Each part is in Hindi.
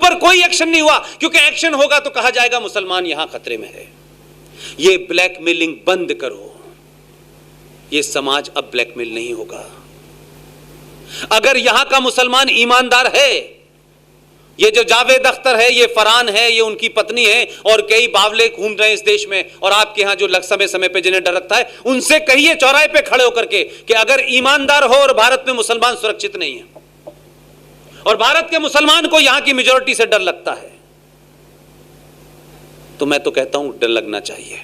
ऊपर कोई एक्शन नहीं हुआ, क्योंकि एक्शन होगा तो कहा जाएगा मुसलमान यहां खतरे में है। ये ब्लैकमेलिंग बंद करो। ये समाज अब ब्लैकमेल नहीं होगा। अगर यहां का मुसलमान ईमानदार है, ये जो जावेद अख्तर है, ये फरहान है, ये उनकी पत्नी है, और कई बावले घूम रहे हैं इस देश में, और आपके यहां जो समय समय पे जिन्हें डर रखता है, उनसे कहिए चौराहे पे खड़े होकर के कि अगर ईमानदार हो और भारत में मुसलमान सुरक्षित नहीं है, और भारत के मुसलमान को यहां की मेजॉरिटी से डर लगता है, तो मैं तो कहता हूं डर लगना चाहिए,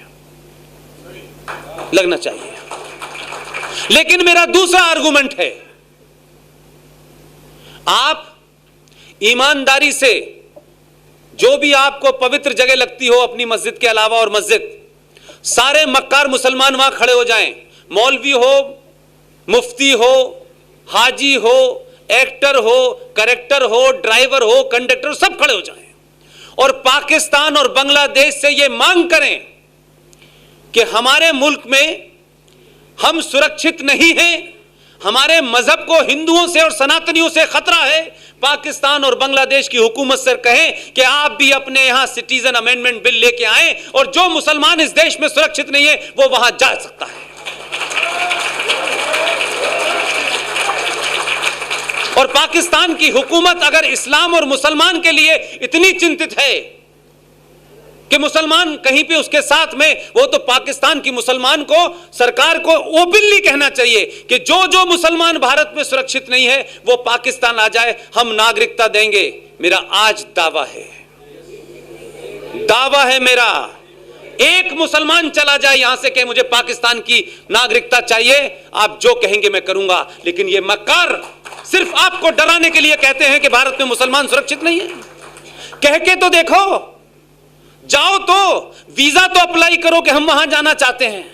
लगना चाहिए। लेकिन मेरा दूसरा आर्गुमेंट है, आप ईमानदारी से जो भी आपको पवित्र जगह लगती हो अपनी मस्जिद के अलावा, और मस्जिद, सारे मक्कार मुसलमान वहां खड़े हो जाएं, मौलवी हो, मुफ्ती हो, हाजी हो, एक्टर हो, करेक्टर हो, ड्राइवर हो, कंडक्टर, सब खड़े हो जाएं और पाकिस्तान और बांग्लादेश से यह मांग करें कि हमारे मुल्क में हम सुरक्षित नहीं हैं, हमारे मजहब को हिंदुओं से और सनातनियों से खतरा है। पाकिस्तान और बांग्लादेश की हुकूमत से कहें कि आप भी अपने यहां सिटीजन अमेंडमेंट बिल लेके आएं, और जो मुसलमान इस देश में सुरक्षित नहीं है वो वहां जा सकता है। और पाकिस्तान की हुकूमत अगर इस्लाम और मुसलमान के लिए इतनी चिंतित है कि मुसलमान कहीं पे उसके साथ में, वो तो पाकिस्तान की मुसलमान को, सरकार को ओपनली कहना चाहिए कि जो जो मुसलमान भारत में सुरक्षित नहीं है वो पाकिस्तान आ जाए, हम नागरिकता देंगे। मेरा आज दावा है मेरा, एक मुसलमान चला जाए यहां से कि मुझे पाकिस्तान की नागरिकता चाहिए, आप जो कहेंगे मैं करूंगा। लेकिन ये मक्कार सिर्फ आपको डराने के लिए कहते हैं कि भारत में मुसलमान सुरक्षित नहीं है। कह के तो देखो, जाओ तो वीजा तो अप्लाई करो कि हम वहां जाना चाहते हैं,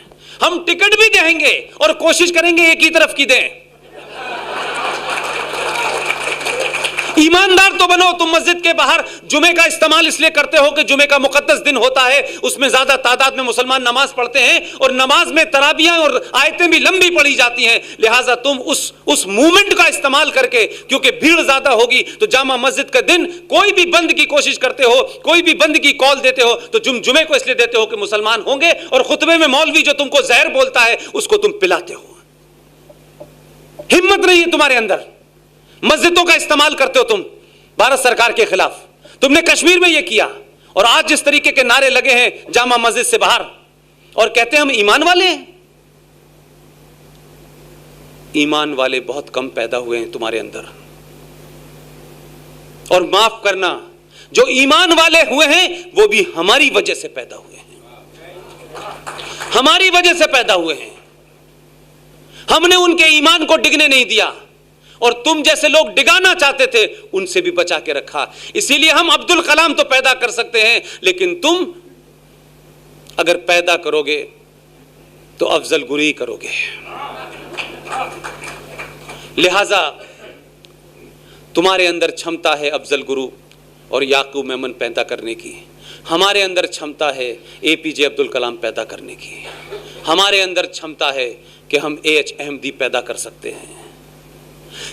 हम टिकट भी देंगे और कोशिश करेंगे एक ही तरफ की दें। ईमानदार तो बनो। तुम मस्जिद के बाहर जुमे का इस्तेमाल इसलिए करते हो कि जुमे का मुकद्दस दिन होता है, उसमें ज्यादा तादाद में मुसलमान नमाज पढ़ते हैं, और नमाज में तराबियां और आयतें भी लंबी पढ़ी जाती हैं। लिहाजा तुम उस मूवमेंट का इस्तेमाल करके, क्योंकि भीड़ ज्यादा होगी, तो जामा मस्जिद का दिन कोई भी बंद की कोशिश करते हो, कोई भी बंद की कॉल देते हो, तो जुमे को इसलिए देते हो कि मुसलमान होंगे, और खुतबे में मौलवी जो तुमको जहर बोलता है उसको तुम पिलाते हो। हिम्मत नहीं है तुम्हारे अंदर, मस्जिदों का इस्तेमाल करते हो तुम भारत सरकार के खिलाफ। तुमने कश्मीर में यह किया, और आज जिस तरीके के नारे लगे हैं जामा मस्जिद से बाहर, और कहते हैं हम ईमान वाले हैं। ईमान वाले बहुत कम पैदा हुए हैं तुम्हारे अंदर, और माफ करना, जो ईमान वाले हुए हैं वो भी हमारी वजह से पैदा हुए हैं, हमारी वजह से पैदा हुए हैं। हमने उनके ईमान को डिगने नहीं दिया, और तुम जैसे लोग डिगाना चाहते थे उनसे भी बचा के रखा। इसीलिए हम अब्दुल कलाम तो पैदा कर सकते हैं, लेकिन तुम अगर पैदा करोगे तो अफजल गुरी करोगे। लिहाजा तुम्हारे अंदर क्षमता है अफजल गुरु और याकूब मेमन पैदा करने की, हमारे अंदर क्षमता है एपीजे अब्दुल कलाम पैदा करने की, हमारे अंदर क्षमता है कि हम AH अहमदी पैदा कर सकते हैं।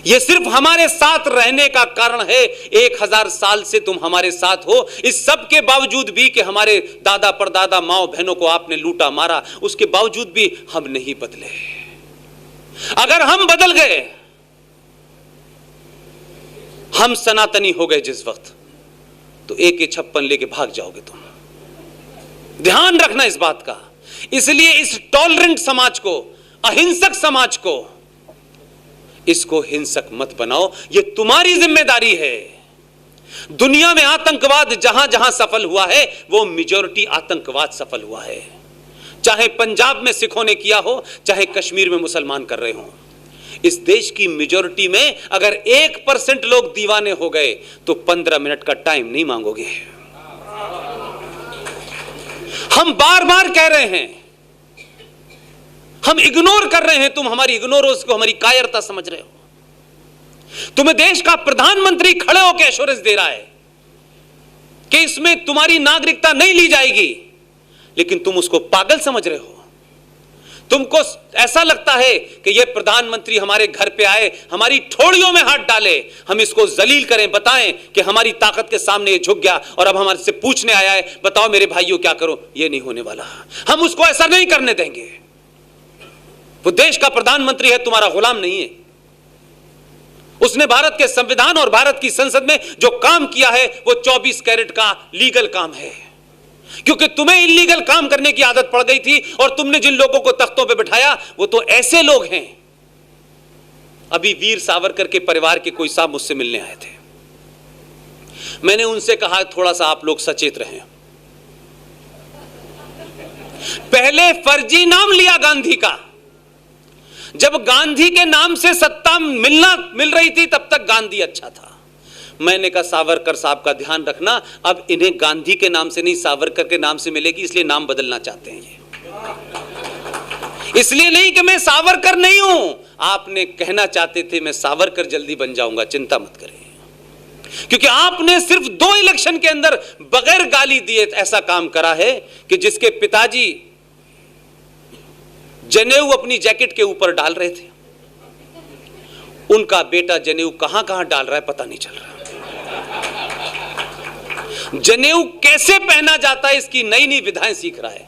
यह सिर्फ हमारे साथ रहने का कारण है। 1000 साल से तुम हमारे साथ हो, इस सब के बावजूद भी कि हमारे दादा परदादा माओ बहनों को आपने लूटा मारा, उसके बावजूद भी हम नहीं बदले। अगर हम बदल गए, हम सनातनी हो गए जिस वक्त, तो AK-56 लेके भाग जाओगे तुम। ध्यान रखना इस बात का। इसलिए इस टॉलरेंट समाज को, अहिंसक समाज को, इसको हिंसक मत बनाओ। यह तुम्हारी जिम्मेदारी है। दुनिया में आतंकवाद जहां जहां सफल हुआ है वो मेजॉरिटी आतंकवाद सफल हुआ है। चाहे पंजाब में सिखों ने किया हो, चाहे कश्मीर में मुसलमान कर रहे हो। इस देश की मेजॉरिटी में अगर 1% लोग दीवाने हो गए तो 15 मिनट का टाइम नहीं मांगोगे। हम बार बार कह रहे हैं, हम इग्नोर कर रहे हैं। तुम हमारी इग्नोरेंस को हमारी कायरता समझ रहे हो। तुम्हें देश का प्रधानमंत्री खड़े होकर एश्योरेंस दे रहा है कि इसमें तुम्हारी नागरिकता नहीं ली जाएगी, लेकिन तुम उसको पागल समझ रहे हो। तुमको ऐसा लगता है कि ये प्रधानमंत्री हमारे घर पे आए, हमारी ठोड़ियों में हाथ डाले, हम इसको जलील करें, बताएं कि हमारी ताकत के सामने ये झुक गया और अब हमारे से पूछने आया है, बताओ मेरे भाइयों क्या करो। ये नहीं होने वाला, हम उसको ऐसा नहीं करने देंगे। वो देश का प्रधानमंत्री है, तुम्हारा गुलाम नहीं है। उसने भारत के संविधान और भारत की संसद में जो काम किया है वो 24 कैरेट का लीगल काम है, क्योंकि तुम्हें इलीगल काम करने की आदत पड़ गई थी और तुमने जिन लोगों को तख्तों पे बिठाया वो तो ऐसे लोग हैं। अभी वीर सावरकर के परिवार के कोई साहब मुझसे मिलने आए थे, मैंने उनसे कहा थोड़ा सा आप लोग सचेत रहें। पहले फर्जी नाम लिया गांधी का, जब गांधी के नाम से सत्ता मिल रही थी तब तक गांधी अच्छा था। मैंने कहा सावरकर साहब का ध्यान रखना, अब इन्हें गांधी के नाम से नहीं सावरकर के नाम से मिलेगी, इसलिए नाम बदलना चाहते हैं ये। इसलिए नहीं कि मैं सावरकर नहीं हूं, आपने कहना चाहते थे मैं सावरकर जल्दी बन जाऊंगा, चिंता मत करें, क्योंकि आपने सिर्फ 2 इलेक्शन के अंदर बगैर गाली दिए ऐसा काम करा है कि जिसके पिताजी जनेऊ अपनी जैकेट के ऊपर डाल रहे थे, उनका बेटा जनेऊ कहां कहां डाल रहा है पता नहीं चल रहा। जनेऊ कैसे पहना जाता है इसकी नई नई विधाएं सीख रहा है।